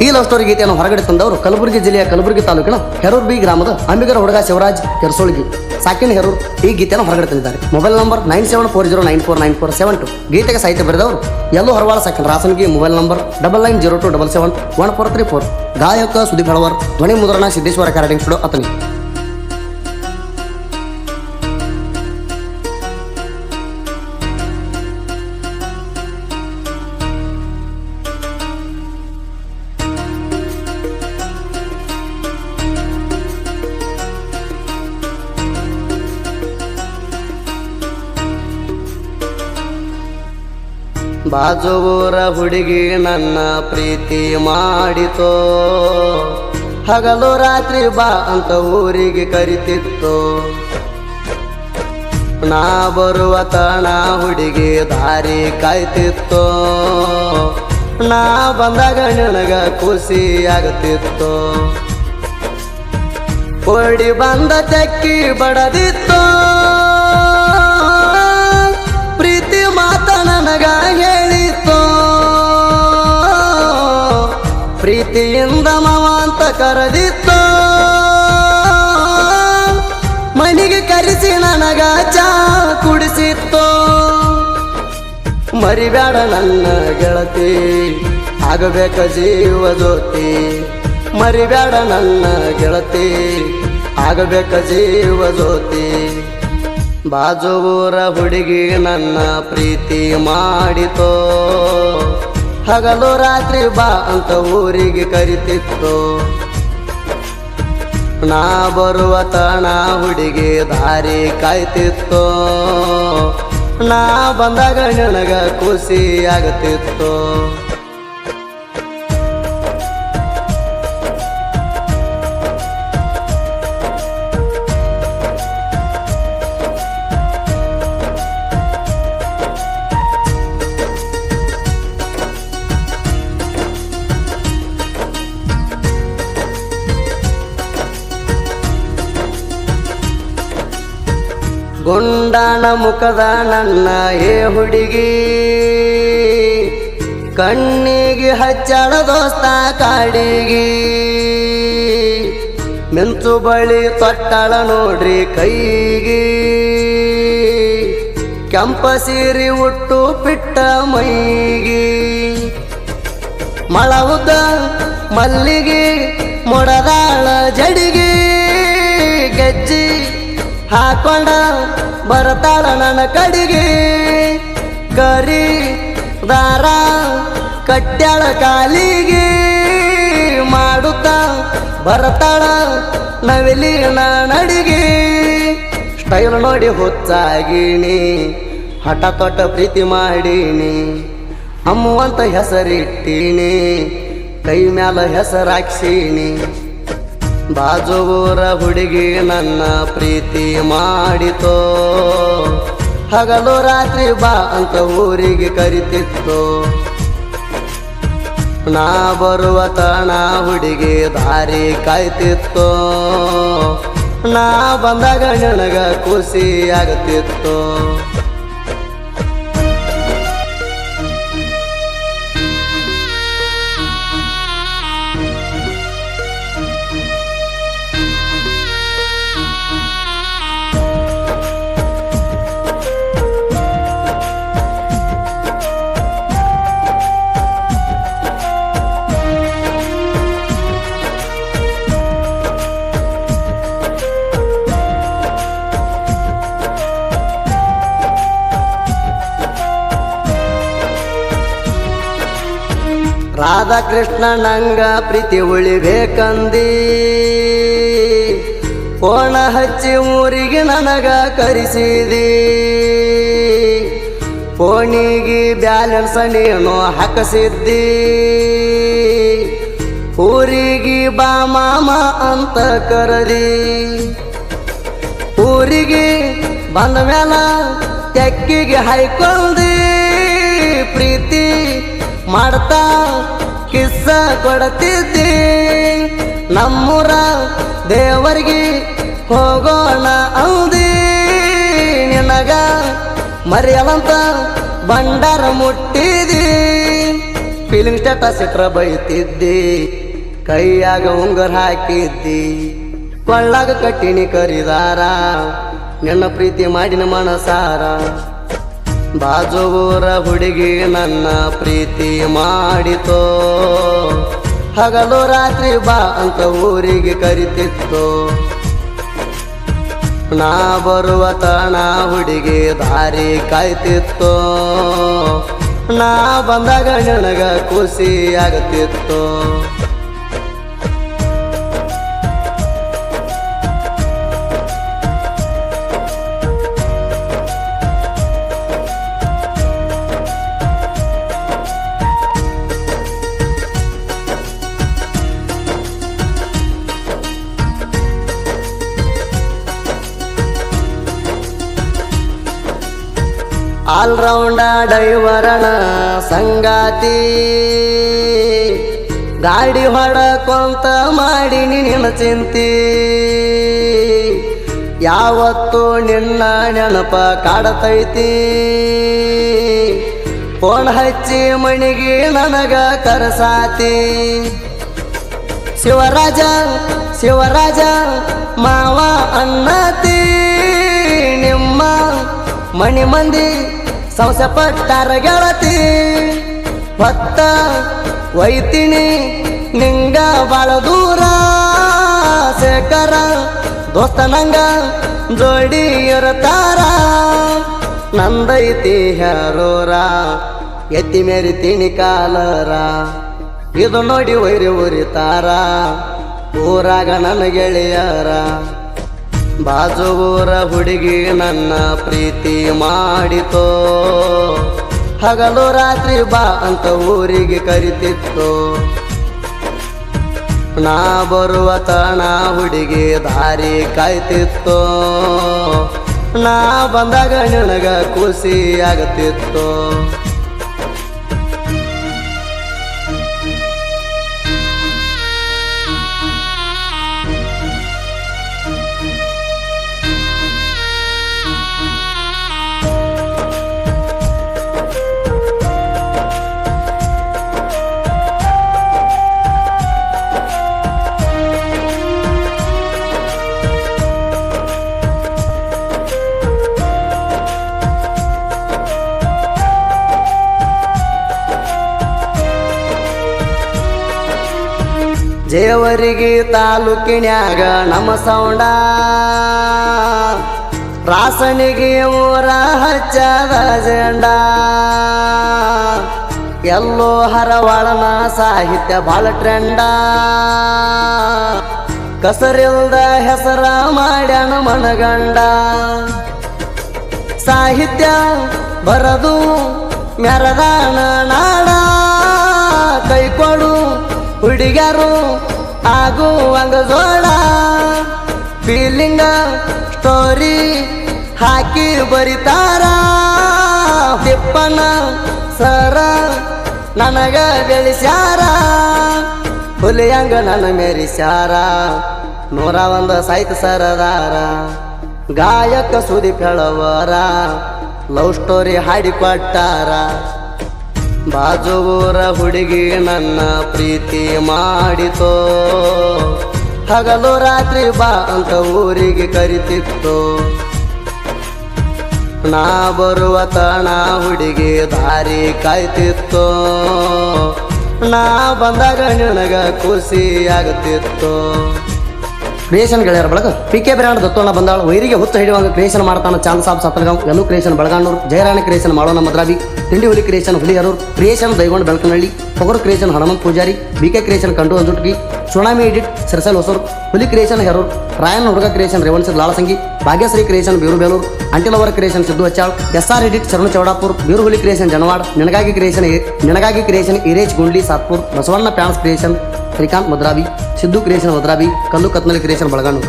ಈ love story ಗೀತೆಯನ್ನು ಹೊರಗಡೆ ತಂದವರು ಕಲಬುರಗಿ ಜಿಲ್ಲೆಯ ಕಲಬುರಗಿ ತಾಲೂಕಿನ ಹೆರೂರ್ ಬಿ ಗ್ರಾಮದ ಅಂಬಿಗರ ಹುಡುಗ ಶಿವರಾಜ್ ಕೆರಸೋಳ್ಗಿ ಸಾಕಿನ ಹೆರೂರ್ ಈ ಗೀತೆಯನ್ನು ಹೊರಗಡೆ ತಂದಿದ್ದಾರೆ. Mobile number 9740949472. ಗೀತೆಗೆ ಸಾಹಿತ್ಯ ಬರೆದವರು ಎಲ್ಲೋ ಹೊರವಾಳ ಸಾಕಿನ ರಾಸನ್ಗಿ. Mobile number 9902771434. ಗಾಯಕ ಸುದೀಪ್ ಹಳವರ್. ಧ್ವನಿ ಮುದ್ರಣ ಸಿದ್ದೇಶ್ವರ ಕಾರ್ಡಿಂಗ್ ಸ್ಟುಡಿಯೋ ಅತನಿ. ಬಾಜು ಊರ ಹುಡುಗಿ ನನ್ನ ಪ್ರೀತಿ ಮಾಡಿತೋ, ಹಗಲು ರಾತ್ರಿ ಬಾ ಅಂತ ಊರಿಗೆ ಕರಿತಿತ್ತು. ನಾ ಬರುವ ತಣ ಹುಡುಗಿ ದಾರಿ ಕಾಯ್ತಿತ್ತು. ನಾ ಬಂದಾಗ ನನಗ ಖುಷಿ ಆಗತಿತ್ತು. ಓಡಿ ಬಂದ ತೆಕ್ಕಿ ಬಡದಿತ್ತು. ಪ್ರೀತಿ ಮಾತ ನನಗ ಹೇಳಿತ್ತು. ಪ್ರೀತಿಯಿಂದ ಮಾವ ಅಂತ ಕರೆದಿತ್ತು. ಮನೆಗೆ ಕರೆಸಿ ನನಗ ಚಾ ಕುಡಿಸಿತ್ತು. ಮರಿಬೇಡ ನನ್ನ ಗೆಳತಿ, ಆಗಬೇಕ ಜೀವ ಜ್ಯೋತಿ. ಮರಿಬೇಡ ನನ್ನ ಗೆಳತಿ, ಆಗಬೇಕ ಜೀವ ಜ್ಯೋತಿ. ಬಾಜು ಊರ ಹುಡುಗಿ ನನ್ನ ಪ್ರೀತಿ ಮಾಡಿತೋ, ಹಗಲು ರಾತ್ರಿ ಬಾ ಅಂತ ಊರಿಗೆ ಕರಿತಿತ್ತು. ನಾ ಬರುವ ತಣ ಹುಡುಗಿ ದಾರಿ ಕಾಯ್ತಿತ್ತು. ನಾ ಬಂದಾಗ ನನಗ ಖುಷಿ ಆಗತಿತ್ತು. ಗುಂಡನ ಮುಖದ ನನ್ನ ಏ ಹುಡುಗಿ, ಕಣ್ಣಿಗೆ ಹಚ್ಚಳ ದೋಸ್ತ ಕಾಡಿಗಿ. ಮಿಂಚು ಬಳಿ ತೊಟ್ಟಳ ನೋಡ್ರಿ ಕೈಗಿ. ಕೆಂಪ ಸೀರಿ ಉಟ್ಟು ಪಿಟ್ಟ ಮೈಗಿ. ಮಳವುದ ಮಲ್ಲಿಗೆ ಮೊಡದಾಳ ಜಡಿಗೆ. ಗೆಜ್ಜಿ ಹಾಕೊಂಡ ಬರತಾಳ ನನ್ನ ಕಡಿಗೆ. ಕರಿ ದಾರ ಕಟ್ಟ್ಯಾಳ ಕಾಲಿಗೆ. ಮಾಡುತ್ತ ಬರತಾಳ ನವಿಲಿನ ನಡಿಗೆ. ಸ್ಟೈಲ್ ನೋಡಿ ಹುಚ್ಚಾಗಿನಿ, ಹಠ ತೊಟ್ಟ ಪ್ರೀತಿ ಮಾಡೀನಿ. ಅಮ್ಮುವಂತ ಹೆಸರಿಟ್ಟೀನಿ, ಕೈ ಮ್ಯಾಲ ಹೆಸರಾಕ್ಸೀನಿ. ಬಾಜು ಊರ ಹುಡುಗಿ ನನ್ನ ಪ್ರೀತಿ ಮಾಡಿತೋ, ಹಗಲು ರಾತ್ರಿ ಬಾ ಅಂತ ಊರಿಗೆ ಕರಿತಿತ್ತು. ನಾ ಬರುವ ತಣ ಹುಡುಗಿ ದಾರಿ ಕಾಯ್ತಿತ್ತು. ನಾ ಬಂದಾಗ ನನಗ ಖುಷಿ ಆಗತಿತ್ತು. ರಾಧಾಕೃಷ್ಣ ನಂಗ ಪ್ರೀತಿ ಉಳಿಬೇಕಂದಿ. ಕೋಣ ಹಚ್ಚಿ ಊರಿಗೆ ನನಗ ಕರೆಸಿದಿ. ಫೋನಿಗೆ ಬ್ಯಾಲೆನ್ಸ್ ನೀನು ಹಾಕಸಿದ್ದಿ. ಊರಿಗೆ ಬಾ ಮಾಮ ಅಂತ ಕರದಿ. ಊರಿಗೆ ಬಂದ ಮೇಲ ತೆಕ್ಕಿಗೆ ಹಾಯ್ಕೊಂಡಿ. ಪ್ರೀತಿ ಮಾಡ್ತಾ ಕಿಸ್ಸ ಕೊಡ್ತಿದ್ದಿ. ನಮ್ಮೂರ ದೇವರಿಗೆ ಹೋಗೋಣ ಅಂದಿ. ನಿನಗ ಮರೆಯಲಂತ ಬಂಡಾರ ಮುಟ್ಟಿದಿ. ಫೀಲಿಂಗ್ ಸ್ಟೇಟಸ್ ಇಟ್ರ ಬೈತಿದ್ದಿ, ಕೈಯಾಗ ಉಂಗರ್ ಹಾಕಿದ್ದಿ, ಕೊಳ್ಳಾಗ ಕಟ್ಟಿನಿ ಕರಿದಾರ, ನಿನ್ನ ಪ್ರೀತಿ ಮಾಡಿನ ಮನಸಾರ. ಬಾಜು ಊರ ಹುಡುಗಿ ನನ್ನ ಪ್ರೀತಿ ಮಾಡಿತೋ, ಹಗಲು ರಾತ್ರಿ ಬಾ ಅಂತ ಊರಿಗೆ ಕರಿತಿತ್ತು. ನಾ ಬರುವ ತಣ ಹುಡುಗಿ ದಾರಿ ಕಾಯ್ತಿತ್ತು, ನಾ ಬಂದಾಗ ನನಗ ಖುಷಿ ಆಗತಿತ್ತು. ಆಲ್ರೌಂಡ ಡೈವರಣ ಸಂಗಾತಿ, ಗಾಡಿ ಹೊಡಕೊಂತ ಮಾಡಿ ನಿನ್ನ ಚಿಂತಿ. ಯಾವತ್ತು ನಿನ್ನ ನೆನಪ ಕಾಡತೈತಿ, ಫೋನ್ ಹಚ್ಚಿ ಮಣಿಗೆ ನನಗ ಕರಸಾತಿ. ಶಿವರಾಜ ಶಿವರಾಜ ಮಾವ ಅನ್ನತಿ, ನಿಮ್ಮ ಮಣಿ ಮಂದಿ ಸಂಸೆ ಪಟ್ಟಾರ ಗೆಳತಿ. ಹೊತ್ತ ಒಯ್ತೀನಿ ನಿಂಗ ಬಾಳ ದೂರ, ಶೇಖರ ದೋಸ್ತ ನಂಗ ಜೋಡಿ ಇರತಾರ. ನಂದೈತಿ ಹ್ಯಾರೋರ ಎತ್ತಿ ಮೆರಿತೀನಿ ಕಾಲರ, ಇದು ನೋಡಿ ವೈರಿ ಉರಿತಾರ ಊರಾಗ ನನ್ನ ಗೆಳೆಯರ. ಬಾಜು ಊರ ಹುಡುಗಿ ನನ್ನ ಪ್ರೀತಿ ಮಾಡಿತೋ, ಹಗಲು ರಾತ್ರಿ ಬಾ ಅಂತ ಊರಿಗೆ ಕರಿತಿತ್ತು. ನಾ ಬರುವ ತಣ ಹುಡುಗಿ ದಾರಿ ಕಾಯ್ತಿತ್ತು, ನಾ ಬಂದಾಗ ನನಗ ಖುಷಿ ಆಗತಿತ್ತು. ಜೇವರಿಗೆ ತಾಲೂಕಿನ್ಯಾಗ ನಮ್ಮ ಸೌಂಡ, ರಾಸಣಿಗೆ ಊರ ಹಚ್ಚದ ಜೆಂಡ. ಎಲ್ಲೋ ಹರವಾಳನ ಸಾಹಿತ್ಯ ಬಾಳ ಟ್ರೆಂಡ, ಕಸರಿಲ್ದ ಹೆಸರ ಮಾಡ್ಯಾನ ಮನಗಂಡ. ಸಾಹಿತ್ಯ ಬರದು ಮೆರದಾನ ನಾಡ, ಕೈಕೊಡು ಹುಡುಗ್ಯಾರು ಆಗುವಂಗ ಜೋಡ. ಫೀಲಿಂಗ ಸ್ಟೋರಿ ಹಾಕಿ ಬರಿತಾರ, ತಿಪ್ಪನ ಸರ ನನಗ ಬೆಳೆಸ್ಯಾರ. ಹುಲಿಯಂಗ ನನ್ನ ಮೆರಿಸ್ಯಾರ 101 ಸಾಹಿತ್ಯ ಸರದಾರ. ಗಾಯಕ ಸುದೀಪ್ ಹೇಳವರ ಲವ್ ಸ್ಟೋರಿ ಹಾಡಿಕೊಟ್ಟಾರ. ಬಾಜು ಊರ ಹುಡುಗಿ ನನ್ನ ಪ್ರೀತಿ ಮಾಡಿತೋ, ಹಗಲು ರಾತ್ರಿ ಬಾ ಅಂತ ಊರಿಗೆ ಕರಿತಿತ್ತು. ನಾ ಬರುವ ತಣ ಹುಡುಗಿ ದಾರಿ ಕಾಯ್ತಿತ್ತು, ನಾ ಬಂದಾಗ ನನಗ ಖುಷಿ ಆಗತಿತ್ತು. ಕ್ರಿಯೇಷನ್ ಗೆಳೆಯರ ಬಳಗ PK ಬ್ರ್ಯಾಂಡ್ ದತ್ತೋಣ ಬಂದಾಳ, ವೈರಿಗೆ ಹುತ್ತು ಹಿಡಿಯುವಾಗ ಕ್ರಿಯೇಷನ್ ಮಾಡ್ತಾನ. ಚಾಂದ್ ಸಾಬ್ ಸತ್ತಲಗಾಂವ್, ಎಲ್ಲೂ ಕ್ರಿಯೇಷನ್ ಬೆಳಗಾನೂರು, ಜಯರಾಣಿ ಕ್ರಿಯೇಷನ್ ಮಾಡೋಣ Madrabi, Tindi Huli creation Huliyaruru, creation Daigond Belakanahalli, Pogaru creation Hanumanth Pujari, BK creation Kandu Anjutgi, tsunami edit Sirasal Hosur, Huli creation Heruru, Rayan Huduga creation Revanasid Lalasangi, Bhagyashree creation Biru Beluru, ಅಂಟಿಲವರ creation Siddu Hachal, SR edit Charanu Chaudapur, Biru Huli creation Janawad, ನಿನಗಾಗಿ ಕ್ರಿಯೇಷನ್ ಇರೇಜ್ Gundli Satpur, Basavanna fans creation Srikanth Madrabi, Siddu creation Madrabi, Kallu Katnalli creation Balaganur.